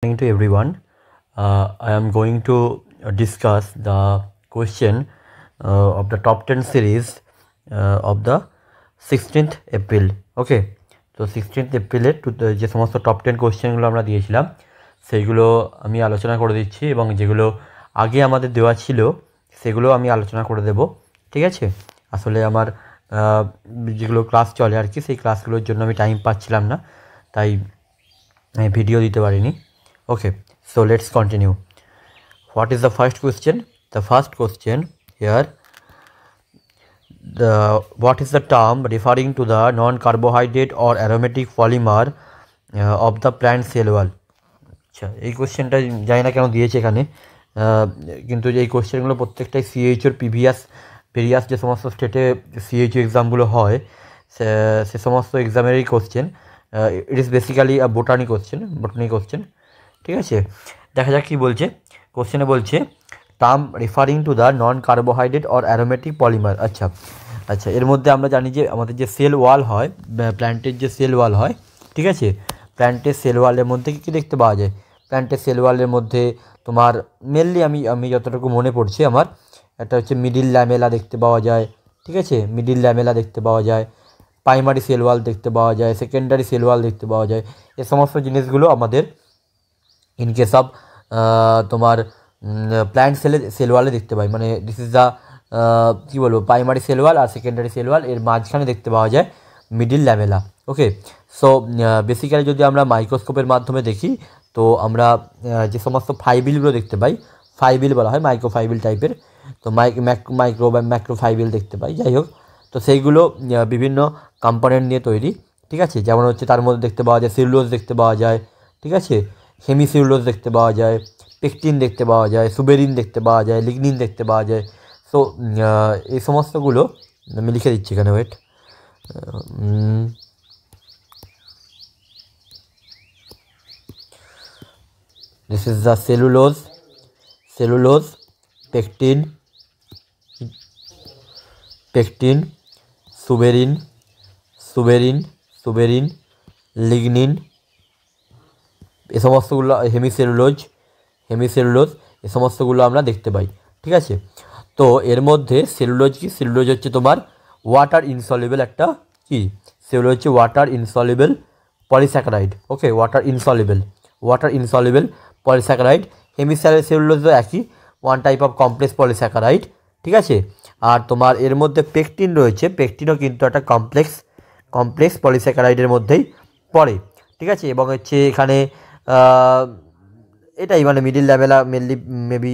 Morning to everyone. I am going to discuss the question of the top 10 series of the 16th April. Okay, তো 16th এপ্রিলের যে সমস্ত top 10 কোশ্চেনগুলো আমরা দিয়েছিলাম সেইগুলো আমি আলোচনা করে দিচ্ছি, এবং যেগুলো আগে আমাদের দেওয়া ছিল সেগুলো আমি আলোচনা করে দেব। ঠিক আছে, আসলে আমার যেগুলো ক্লাস চলে আর কি, সেই ক্লাসগুলোর জন্য আমি টাইম পাচ্ছিলাম না, তাই ভিডিও দিতে পারিনি। Okay, so let's continue. What is the first question? The first question here, what is the term referring to the non-carbohydrate or aromatic polymer of the plant cell wall? আচ্ছা, এই কোশ্চেনটা জানি না কেন দিয়েছে এখানে, কিন্তু এই কোশ্চেনগুলো প্রত্যেকটাই সিএইচওর ভেরিয়াস যে সমস্ত স্টেটে সিএইচও এক্সামগুলো হয় সে সমস্ত এক্সামেরই question. It is basically a botany question. ঠিক আছে, দেখা যাক কী বলছে। কোশ্চেনে বলছে term referring to the non carbohydrate or aromatic polymer. আচ্ছা, এর মধ্যে আমরা জানি যে আমাদের যে সেল ওয়াল হয়, প্ল্যান্টের যে সেল ওয়াল হয়, ঠিক আছে, প্ল্যান্টের সেল ওয়ালের মধ্যে কী দেখতে পাওয়া যায়? প্ল্যান্টের সেল ওয়ালের মধ্যে তোমার মেনলি আমি যতটুকু মনে পড়ছে আমার, একটা হচ্ছে মিডিল ল্যামেলা দেখতে পাওয়া যায়। ঠিক আছে, মিডিল ল্যামেলা দেখতে পাওয়া যায়, প্রাইমারি সেল ওয়াল দেখতে পাওয়া যায়, সেকেন্ডারি সেল ওয়াল দেখতে পাওয়া যায়। এ সমস্ত জিনিসগুলো আমাদের ইন কেস অফ তোমার প্ল্যান্ট সেল ওয়ালে দেখতে পাই। মানে দিস ইজ দ্য কী বলবো, প্রাইমারি সেল ওয়াল আর সেকেন্ডারি সেল ওয়াল, এর মাঝখানে দেখতে পাওয়া যায় মিডিল ল্যামেলা। ওকে, সো বেসিক্যালি যদি আমরা মাইক্রোস্কোপের মাধ্যমে দেখি, তো আমরা যে সমস্ত ফাইবিলগুলো দেখতে পাই, ফাইবিল বলা হয় মাইক্রোফাইবিল টাইপের, তো মাইক্রো বা ম্যাক্রোফাইবিল দেখতে পাই। যাই হোক, তো সেইগুলো বিভিন্ন কম্পোনেন্ট নিয়ে তৈরি। ঠিক আছে, যেমন হচ্ছে তার মধ্যে দেখতে পাওয়া যায় সেলুলোজ দেখতে পাওয়া যায়, ঠিক আছে, হেমিসেলুলোজ দেখতে পাওয়া যায়, পেকটিন দেখতে পাওয়া যায়, সুবেরিন দেখতে পাওয়া যায়, লিগনিন দেখতে পাওয়া যায়। সো এই সমস্তগুলো আমি লিখে দিচ্ছি এখানে, wait. This is the cellulose, pectin, suberin, lignin, এ সমস্তগুলো হেমিসেলুলোজ, এ সমস্তগুলো আমরা দেখতে পাই। ঠিক আছে, তো এর মধ্যে সেলুলোজ কি? সেলুলোজ হচ্ছে তোমার ওয়াটার ইনসলিবল একটা কি? সেলুলোজ হচ্ছে ওয়াটার ইনসলিবল পলিস্যাকারাইড। ওকে, ওয়াটার ইনসলিবল পলিস্যাকারাইড। হেমিসেলুলোজও একই, one type of complex polysaccharide. ঠিক আছে, আর তোমার এর মধ্যে পেকটিন রয়েছে, পেকটিনও কিন্তু একটা কমপ্লেক্স পলিস্যাকারাইডের মধ্যেই পড়ে। ঠিক আছে, এবং হচ্ছে এখানে এটাই মানে মিডিল ল্যামেলা মেবি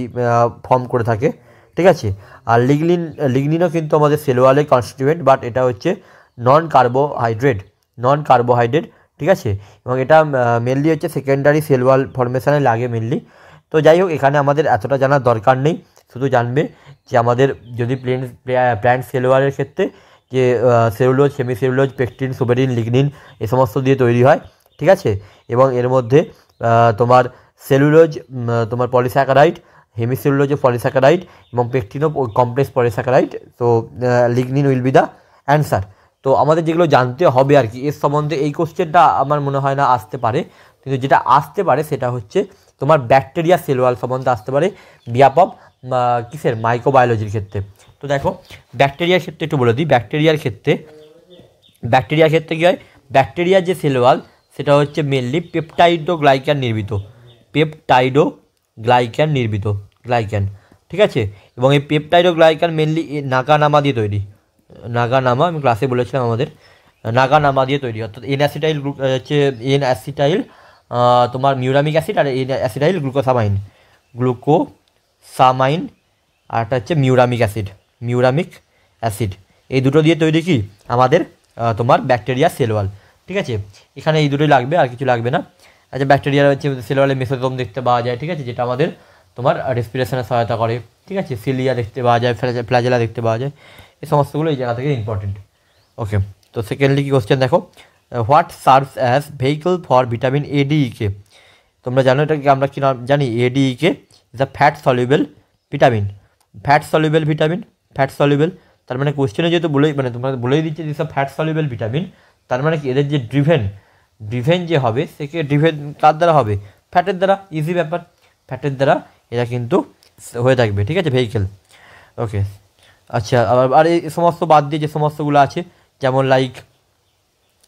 ফর্ম করে থাকে। ঠিক আছে, আর লিগনিনও কিন্তু আমাদের সেল ওয়ালের কনস্টিটিউয়েন্ট, বাট এটা হচ্ছে নন কার্বোহাইড্রেট। ঠিক আছে, এবং এটা মেনলি হচ্ছে সেকেন্ডারি সেল ওয়াল ফর্মেশানে লাগে মেনলি। তো যাই হোক, এখানে আমাদের এতটা জানার দরকার নেই, শুধু জানবে যে আমাদের যদি প্ল্যান্ট সেল ওয়ালের ক্ষেত্রে যে cellulose, hemicellulose, pectin, suberin, lignin এ সমস্ত দিয়ে তৈরি হয়। ঠিক আছে, এবং এর মধ্যে তোমার সেলুলোজ তোমার পলিস্যাকারাইড, হেমিসেলুলোজও পলিস্যাকারাইড, এবং পেকটিনও কমপ্লেক্স পলিস্যাকারাইড। তো lignin will be the answer. তো আমাদের যেগুলো জানতে হবে আর কি এর সম্বন্ধে, এই কোশ্চেনটা আমার মনে হয় না আসতে পারে, কিন্তু যেটা আসতে পারে সেটা হচ্ছে তোমার ব্যাকটেরিয়া সেল ওয়াল সম্বন্ধে আসতে পারে, বিহাফ অফ কিসের, মাইক্রোবায়োলজির ক্ষেত্রে। তো দেখো, ব্যাকটেরিয়ার ক্ষেত্রে একটু বলে দিই। ব্যাকটেরিয়ার ক্ষেত্রে কী হয়? ব্যাকটেরিয়ার যে সেল ওয়াল সেটা হচ্ছে মেনলি পেপটাইডোগ্লাইক্যান নির্মিত, ঠিক আছে, এবং এই পেপটাইডোগ্লাইক্যান মেনলি নাগানামা দিয়ে তৈরি। আমি ক্লাসে বলেছিলাম আমাদের নাগানামা দিয়ে তৈরি, অর্থাৎ এন অ্যাসিটাইল তোমার মিউরামিক অ্যাসিড, আর এন অ্যাসিটাইল গ্লুকোসামাইন, আর একটা হচ্ছে মিউরামিক অ্যাসিড। এই দুটো দিয়ে তৈরি কি আমাদের তোমার ব্যাকটেরিয়া সেল ওয়াল। ঠিক আছে, এখানে এই দুটোই লাগবে, আর কিছু লাগবে না। আচ্ছা, ব্যাকটেরিয়ার হচ্ছে সেল ওয়ালে মেসোজোম দেখতে পাওয়া যায়। ঠিক আছে, যেটা আমাদের তোমার রেসপিরেশনে সহায়তা করে। ঠিক আছে, সিলিয়া দেখতে পাওয়া যায়, ফ্ল্যাজেলা দেখতে পাওয়া যায়, এই সমস্তগুলো এই জায়গা থেকে ইম্পর্টেন্ট। ওকে, তো সেকেন্ডলি কি কোশ্চেন দেখো, what serves as vehicle for vitamin ADEK? তোমরা জানো এটাকে আমরা কি নাম জানি? ADEK is a fat soluble vitamin. তার মানে কোশ্চেনে যেহেতু তোমরা বলেই দিচ্ছে this a fat soluble vitamin, তার মানে কি এদের যে ড্রিভেন যে হবে, সে ড্রিভেন কার দ্বারা হবে? ফ্যাটের দ্বারা, ইজি ব্যাপার, ফ্যাটের দ্বারা এরা কিন্তু হয়ে থাকবে, ঠিক আছে, ভেহিকেল। ওকে, আচ্ছা, আর এই সমস্ত বাদ দিয়ে যে সমস্তগুলো আছে, যেমন লাইক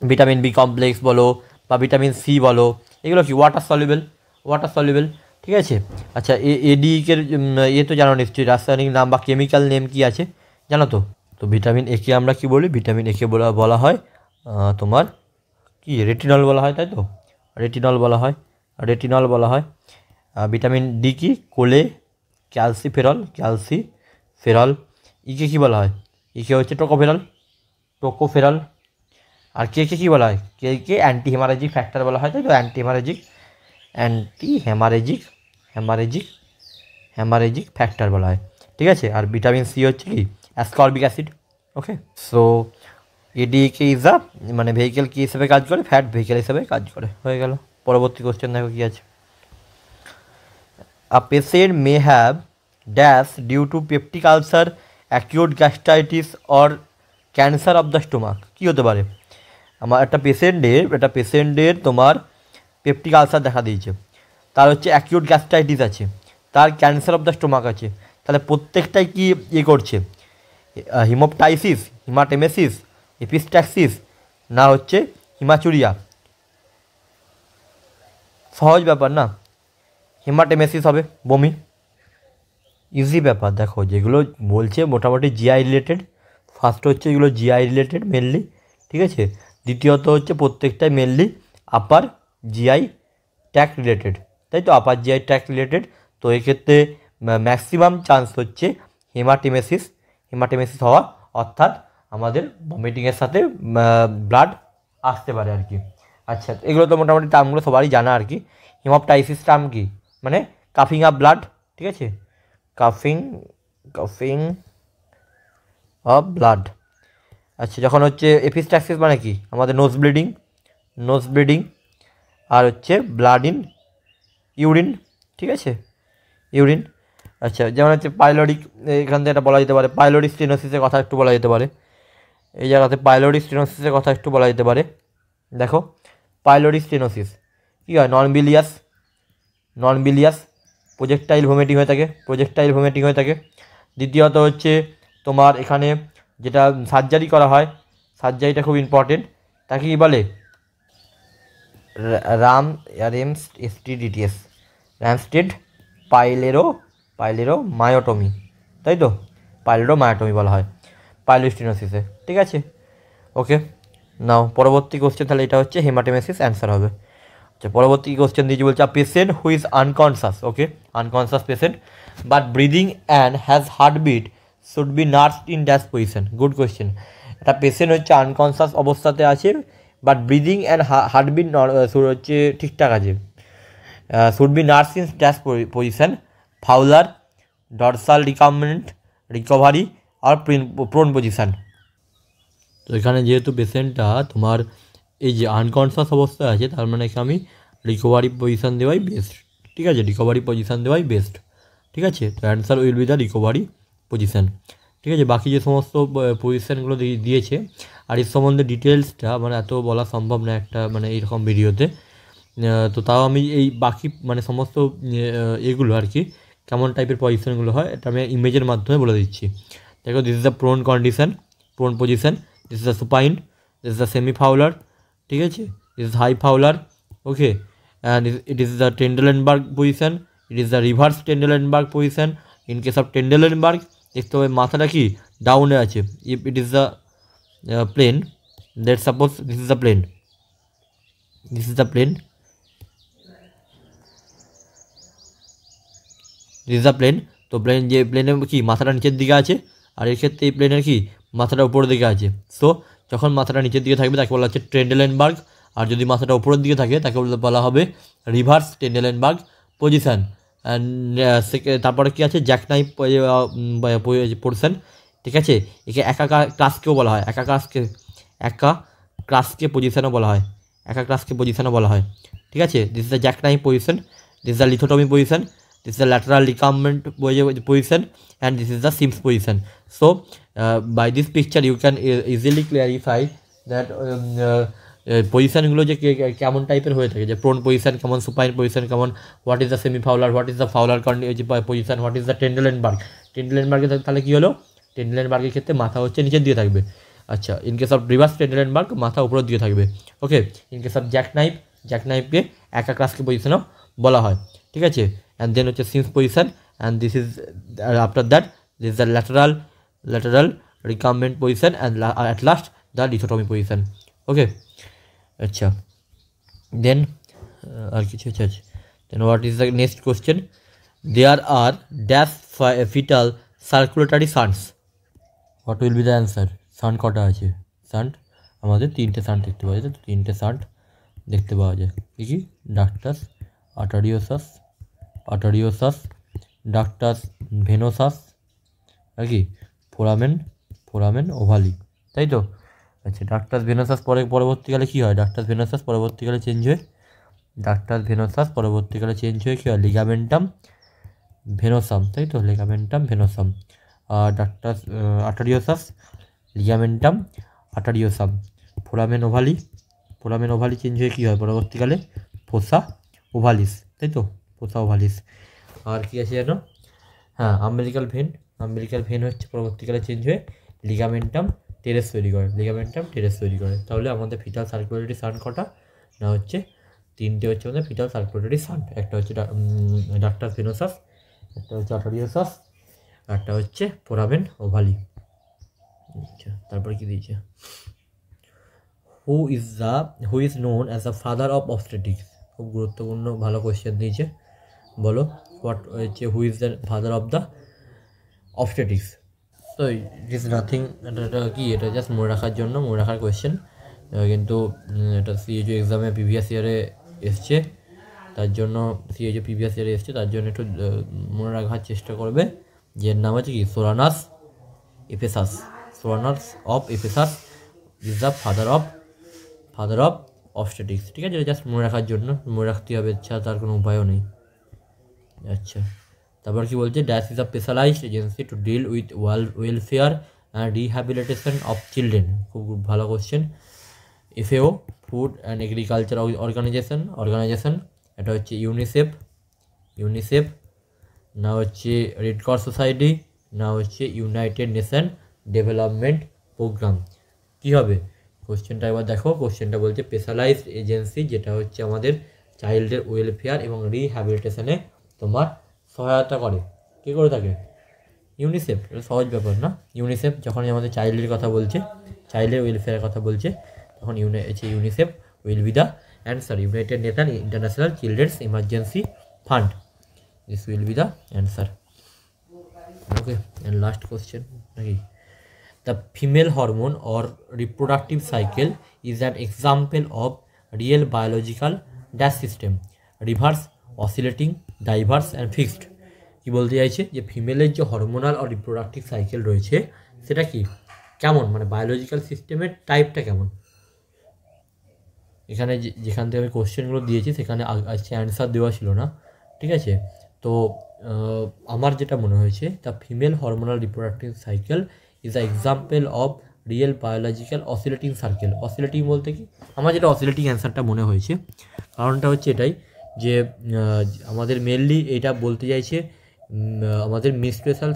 ভিটামিন বি কমপ্লেক্স বলো বা ভিটামিন সি বলো, এগুলো কি ওয়াটার সলিউবেল, ঠিক আছে। আচ্ছা, এডিকের তো জানো নিশ্চয়ই, রাসায়নিক নাম বা কেমিক্যাল নেম কি আছে জানো তো? তো ভিটামিন এ কে আমরা কি বলি? ভিটামিন এ কে বলা হয় তোমার কি রেটিনল বলা হয়, তাই তো? রেটিনল বলা হয়। ভিটামিন ডি কি? কোলে, ক্যালসিফেরল। ইকে কি বলা হয়? ইকে হচ্ছে টোকোফেরল। আর কে কী বলা হয়? কে অ্যান্টি হেমারেজিক ফ্যাক্টর বলা হয়, তাই তো? অ্যান্টি হেমারেজিক ফ্যাক্টর বলা হয়, ঠিক আছে। আর ভিটামিন সি হচ্ছে কি? Ascorbic acid. Okay, so ADK is a মানে ভেহিকেল কী হিসেবে কাজ করে? ফ্যাট ভেহিকেল হিসেবে কাজ করে। হয়ে গেল। পরবর্তী কোশ্চেন দেখো কী আছে। A patient may have dash due to peptic ulcer, acute gastritis or cancer of the stomach. কী হতে পারে? আমার একটা পেশেন্টের তোমার পেপটিক আলসার দেখা দিয়েছে, তার হচ্ছে অ্যাকিউট গ্যাস্ট্রাইটিস আছে, তার ক্যান্সার অফ দ্য স্টোমাক আছে। তাহলে প্রত্যেকটাই কি করছে? হিমোপটাইসিস, হিমাটেমেসিস, এপিস্ট্যাক্সিস, না হচ্ছে হিমাচুরিয়া? সহজ ব্যাপার না, হিমাটেমেসিস হবে, বমি। ইজি ব্যাপার। দেখো যেগুলো বলছে মোটামুটি জিআই রিলেটেড, ফার্স্ট হচ্ছে এগুলো জিআই রিলেটেড মেনলি, ঠিক আছে। দ্বিতীয়ত হচ্ছে প্রত্যেকটাই মেনলি আপার জিআই ট্র্যাক রিলেটেড, তাই তো? আপার জিআই ট্র্যাক রিলেটেড। তো এক্ষেত্রে ম্যাক্সিমাম চান্স হচ্ছে হিমাটেমেসিস হওয়া, অর্থাৎ আমাদের ভমিটিংয়ের সাথে ব্লাড আসতে পারে আর কি। আচ্ছা, এগুলো তো মোটামুটি টার্মগুলো সবারই জানা আর কি। হিমোপটাইসিস টার্ম কি? মানে কাফিং আপ ব্লাড, ঠিক আছে, কাফিং অফ ব্লাড। আচ্ছা, যখন হচ্ছে এপিস্ট্যাক্সিস মানে কি? আমাদের নোজ ব্লিডিং, আর হচ্ছে ব্লাড ইন ইউরিন, ঠিক আছে, ইউরিন। আচ্ছা, যেমন হচ্ছে পাইলোরিক, এখান থেকে এটা বলা যেতে পারে পাইলোরিক স্টেনোসিসের কথা একটু বলা যেতে পারে, এই জায়গাতে পাইলোরিক স্টেনোসিসের কথা একটু বলা যেতে পারে। দেখো পাইলোরিক স্টেনোসিস কী হয়? নন বিলিয়াস প্রজেক্টাইল ভমিটিং হয়ে থাকে। দ্বিতীয়ত হচ্ছে তোমার এখানে যেটা সার্জারি করা হয়, সার্জারিটা খুব ইম্পর্টেন্ট, তাকে কী বলে? রামস্টেড পাইলেরোমায়োটমি, তাই তো? পাইলেরোমায়োটমি বলা হয় পাইলোস্টেনোসিসে, ঠিক আছে। ওকে, নাও পরবর্তী কোশ্চেন, তাহলে এটা হচ্ছে হেমাটেমেসিস অ্যান্সার হবে। আচ্ছা, পরবর্তী কোশ্চেন দিয়েছি, বলছে patient who is unconscious, okay, unconscious patient but breathing and has heartbeat should be nursed in dash position. Good question. একটা পেশেন্ট হচ্ছে আনকনসাস অবস্থাতে আছে, বাট ব্রিদিং অ্যান্ড হার্টবিট হচ্ছে ঠিকঠাক আছে, should be nurse in dash position, Fowler, dorsal recumbent, recovery আর prone position. তো এখানে যেহেতু পেশেন্টটা তোমার এই যে আনকনসাস অবস্থায় আছে, তার মানে আমি রিকভারি পজিশান দেওয়াই বেস্ট, ঠিক আছে, ঠিক আছে। তো answer will be the recovery position, ঠিক আছে। বাকি যে সমস্ত পজিশানগুলো দিয়েছে, আর এর সম্বন্ধে ডিটেলসটা মানে এত বলা সম্ভব না একটা মানে এইরকম ভিডিওতে, তো তাও আমি এই বাকি মানে সমস্ত এগুলো আর কি কেমন টাইপের পজিশানগুলো হয় এটা আমি ইমেজের মাধ্যমে বলে দিচ্ছি। দেখো, this is the prone position, this is the supine, this is the semi Fowler, ঠিক আছে, this is high Fowler, okay, and it is the Trendelenburg position, it is the reverse Trendelenburg position. In case of Trendelenburg দেখতে হবে মাথাটা কি ডাউনে আছে, if it is the plane, let's suppose this is the plane, তো প্লেনের কি মাথাটা নিচের দিকে আছে, আর এর ক্ষেত্রে এই প্লেনের কি মাথাটা উপরের দিকে আছে। সো যখন মাথাটা নিচের দিকে থাকবে তাকে বলা হচ্ছে টেন্ডেলেনবার্গ, আর যদি মাথাটা উপরের দিকে থাকে তাকে বলা হবে রিভার্স টেন্ডেলেনবার্গ পজিশান। তারপরে কি আছে? জ্যাকনাইফ পোর্শন, ঠিক আছে। একে একা ক্লাসকেও বলা হয়, একা ক্লাসকে পজিশানও বলা হয়, ঠিক আছে। This is the jackknife position, this is the lithotomy position, this is the lateral recumbent position, and this is the Sims position. So by this picture you can easily clarify that পজিশানগুলো যে কেমন টাইপের হয়ে থাকে, যে prone position কেমন, supine position কেমন, what is the semi Fowler, what is the Fowler position, what is the Trendelenburg. টেন্ডেলেনবার্গে তাহলে কী হলো, টেন্ডেলেনবার্গের ক্ষেত্রে মাথা হচ্ছে নিচের দিয়ে থাকবে। আচ্ছা, in case of reverse Trendelenburg মাথা উপরের দিয়ে থাকবে। ওকে, ইন কেস অফ জ্যাকনাইফকে একা ক্লাসকে পজিশনও বলা হয়, ঠিক আছে। অ্যান্ড দেন হচ্ছে Sims position, and this is after that this is the lateral recumbent position, and at last the lithotomy position. Okay, আচ্ছা, দেন আর কিছু আছে। Then what is the next question, there are dash fetal circulatory shunts, what will be the answer. Shunt কটা আছে, সান্ট আমাদের 3টে সান্ট দেখতে পাওয়া যায়, তো 3টে সান্ট দেখতে পাওয়া যায়। কী কী, ডাক্টাস আর্টারিওসাস, ডাক্টাস ভেনোসাস, আর কি ফোরামেন ওভালি, তাই তো। আচ্ছা, ডাক্টাস ভেনোসাস পরবর্তীকালে কী হয়, ডাক্টাস ভেনোসাস পরবর্তীকালে চেঞ্জ হয়ে কী হয়, লিগামেন্টাম ভেনোসাম, তাই তো, লিগামেন্টাম ভেনোসাম। আর ductus arteriosus ligamentum arteriosum. Foramen ovale change হয়ে কী হয় পরবর্তীকালে, ফোসা ওভালিস, তাই তো, ফোসা ওভালিস। আর কী আছে যেন, হ্যাঁ, আম্বেলিকাল ভেন হচ্ছে পরবর্তীকালে চেঞ্জ হয়ে লিগামেন্টাম টেরেস তৈরি করে। তাহলে আমাদের ফিটাল সার্কুলেটরি সান্ট কটা না, হচ্ছে 3টে হচ্ছে আমাদের ফিটাল সার্কুলেটরি সান্ট। একটা হচ্ছে ডাক্টাস ভেনোসাস, একটা হচ্ছে আর্টারিওসাস, একটা হচ্ছে ফোরামেন ওভালি। আচ্ছা, তারপর কি দিয়েছে, who is known as the father of obstetrics, খুব গুরুত্বপূর্ণ ভালো কোয়েশ্চেন দিয়েছে। বলো, হোয়াট হচ্ছে who is the father of the obstetrics. তো ইট ইজ নাথিং, এটা কি, এটা জাস্ট মনে রাখার কোয়েশ্চেন, কিন্তু এটা সিএইচও এক্সামে প্রিভিয়াস ইয়ারে এসছে, তার জন্য একটু মনে রাখার চেষ্টা করবে, যে নাম হচ্ছে কি, Soranus of Ephesus is the father of obstetrics, ঠিক আছে। এটা জাস্ট মনে রাখার জন্য, মনে রাখতে হবে, ছাড়া তার কোনো উপায়ও নেই। আচ্ছা, তারপর কি বলছে, dash is a specialized agency to deal with welfare and rehabilitation of children, খুব ভালো question. FAO, food and agriculture organization, এটা হচ্ছে ইউনিসেফ, না হচ্ছে রেড ক্রস সোসাইটি, না হচ্ছে ইউনাইটেড নেশন ডেভেলপমেন্ট প্রোগ্রাম। কী হবে কোশ্চেনটা, এবার দেখো, কোশ্চেনটা বলছে স্পেশালাইজড এজেন্সি, যেটা হচ্ছে আমাদের চাইল্ডের ওয়েলফেয়ার এবং রিহ্যাবিলিটেশনে তোমার সহায়তা করে, কী করে থাকে, ইউনিসেফ। এটা সহজ ব্যাপার না, ইউনিসেফ যখনই আমাদের চাইল্ডের কথা বলছে, চাইল্ডের ওয়েলফেয়ারের কথা বলছে, তখন UNICEF will be the answer. United nation international children's emergency fund, this will be the answer. Okay, and last question নাকি, the female hormone or reproductive cycle is an example of real biological dash system, reverse, oscillating, diverse and fixed। কি বলতে চাইছে, যে ফিমেলের যে hormonal আর reproductive cycle রয়েছে, সেটা কি কেমন, মানে বায়োলজিক্যাল সিস্টেমের টাইপটা কেমন। এখানে যেখান থেকে আমি কোশ্চেনগুলো দিয়েছি সেখানে অ্যান্সার দেওয়া ছিল না, ঠিক আছে। তো আমার যেটা মনে হয়েছে, the female hormonal reproductive cycle is the example of real biological oscillating circle. Oscillating বলতে কি, আমার যেটা অসিলেটিং অ্যান্সারটা মনে হয়েছে, কারণটা হচ্ছে এটাই, যে আমাদের মেনলি এটা বলতে চাইছে, আমাদের মেনস্ট্রুয়াল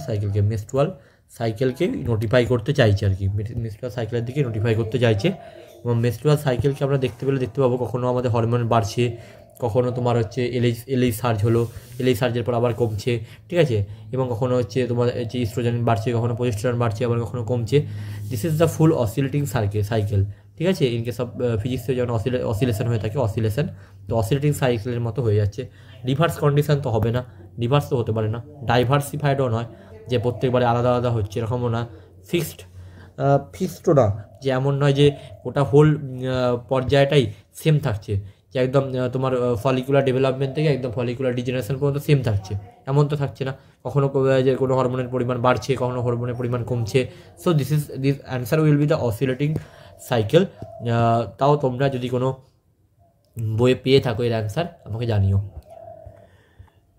সাইকেলকে নোটিফাই করতে চাইছে আর কি, মেনস্ট্রুয়াল সাইকেলের দিকে নোটিফাই করতে চাইছে। এবং মেনস্ট্রুয়াল সাইকেলকে আমরা দেখতে পাবো, কখনো আমাদের হরমোন বাড়ছে, কখনো তোমার হচ্ছে এলএইচ সার্জ হলো, এলএইচ সার্জের পর আবার কমছে, ঠিক আছে। এবং কখনো হচ্ছে তোমার হচ্ছে ইস্ট্রোজেন বাড়ছে, কখনো প্রোজেস্টেরন বাড়ছে, আবার কখনো কমছে। This is the full oscillating cycle, ঠিক আছে। ইন কেস অফ ফিজিক্সে যখন অসিলেশন হয়ে থাকে, তো অসিলেটিং সাইকেলের মতো হয়ে যাচ্ছে। রিভার্স কন্ডিশন তো হবে না, রিভার্স তো হতে পারে না, ডাইভার্সিফাইডও নয়, যে প্রত্যেকবারে আলাদা আলাদা হচ্ছে এরকমও না, ফিক্সডও না, যে এমন নয় যে ওটা হোল পর্যায়টাই সেম থাকছে, যে একদম তোমার ফলিকুলার ডেভেলপমেন্ট থেকে একদম ফলিকুলার ডিজেনারেশন পর্যন্ত সেম থাকছে, এমন তো থাকছে না। কখনো যে কোনো হরমোনের পরিমাণ বাড়ছে, কখনো হরমোনের পরিমাণ কমছে। So this answer will be the oscillating cycle. তাও তোমরা যদি কোনো বইয়ে পেয়ে থাকো এর অ্যান্সার আমাকে জানিও,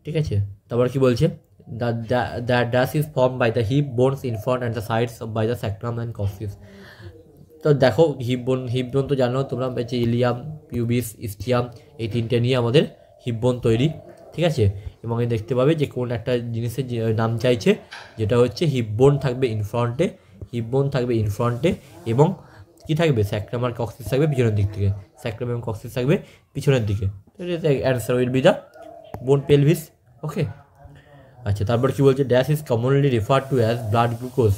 ঠিক আছে। তারপর কি বলছে, the dash is formed by the hip bones in front and the sides by the sacrum and coccyx। তো দেখো হিপবোন তো জানো তোমরা, হচ্ছে ইলিয়াম, পিউবিস, ইস্কিয়াম, এই তিনটে নিয়ে আমাদের হিপবোন তৈরি, ঠিক আছে। এবং এই দেখতে পাবে যে কোন একটা জিনিসের নাম চাইছে, যেটা হচ্ছে হিপবোন থাকবে ইনফ্রন্টে, এবং কি থাকবে, স্যাক্রাম আর কক্সিস থাকবে পিছনের দিক থেকে, স্যাক্রাম এবং কক্সিস থাকবে পিছনের দিকে। Answer will be the bone pelvis. Okay, আচ্ছা তারপর কি বলছে, dash is commonly refer to as blood glucose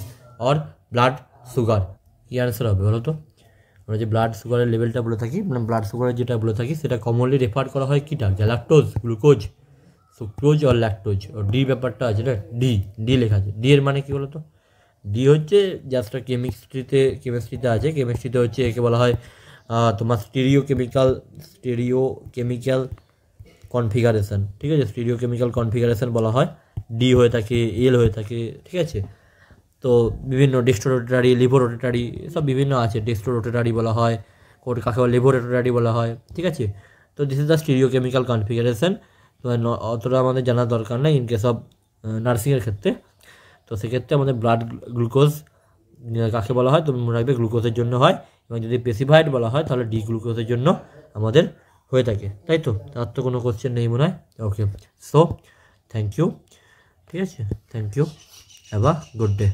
or blood sugar. কী অ্যান্সার হবে বলো তো? আমরা যে ব্লাড সুগারের লেভেলটা বলে থাকি, মানে ব্লাড সুগারের যেটা বলে থাকি, সেটা কমনলি রেফার করা হয় কিটা, গ্যালাক্টোজ, গ্লুকোজ, সুক্রোজ আর ল্যাকটোজ। ও ডি ব্যাপারটা আছে না, ডি লেখা আছে। ডি এর মানে কি বলো তো? ডি হচ্ছে জাস্ট কেমিস্ট্রিতে আছে, কেমিস্ট্রিতে হচ্ছে একে বলা হয় তোমার স্টেরিও কেমিক্যাল কনফিগারেশন, ঠিক আছে, স্টেরিওকেমিক্যাল কনফিগারেশন বলা হয়, ডি হয়ে থাকে, এল হয়ে থাকে, ঠিক আছে। তো বিভিন্ন ডিস্টোরোটেটারি, লিভোরোটেটারি, সব বিভিন্ন আছে, ডিস্টোরোটেটারি বলা হয়, কাকে বলে লিভোরোটেটারি বলা হয়, ঠিক আছে। তো দিস ইজ দ্য স্টেরিওকেমিক্যাল কনফিগারেশন। তো অতটা আমাদের জানার দরকার নেই ইন কেস অফ নার্সিংয়ের ক্ষেত্রে। তো সেক্ষেত্রে আমাদের ব্লাড গ্লুকোজ কাকে বলা হয়, তুমি মনে রাখবে গ্লুকোজের জন্য হয়, এবং যদি স্পেসিফাইড বলা হয় তাহলে ডি গ্লুকোজের জন্য আমাদের হয়ে থাকে, তাই তো? তার তো কোনো কোশ্চেন নেই মনে হয়। ওকে, সো থ্যাংক ইউ, ঠিক আছে, thank you, have a good day.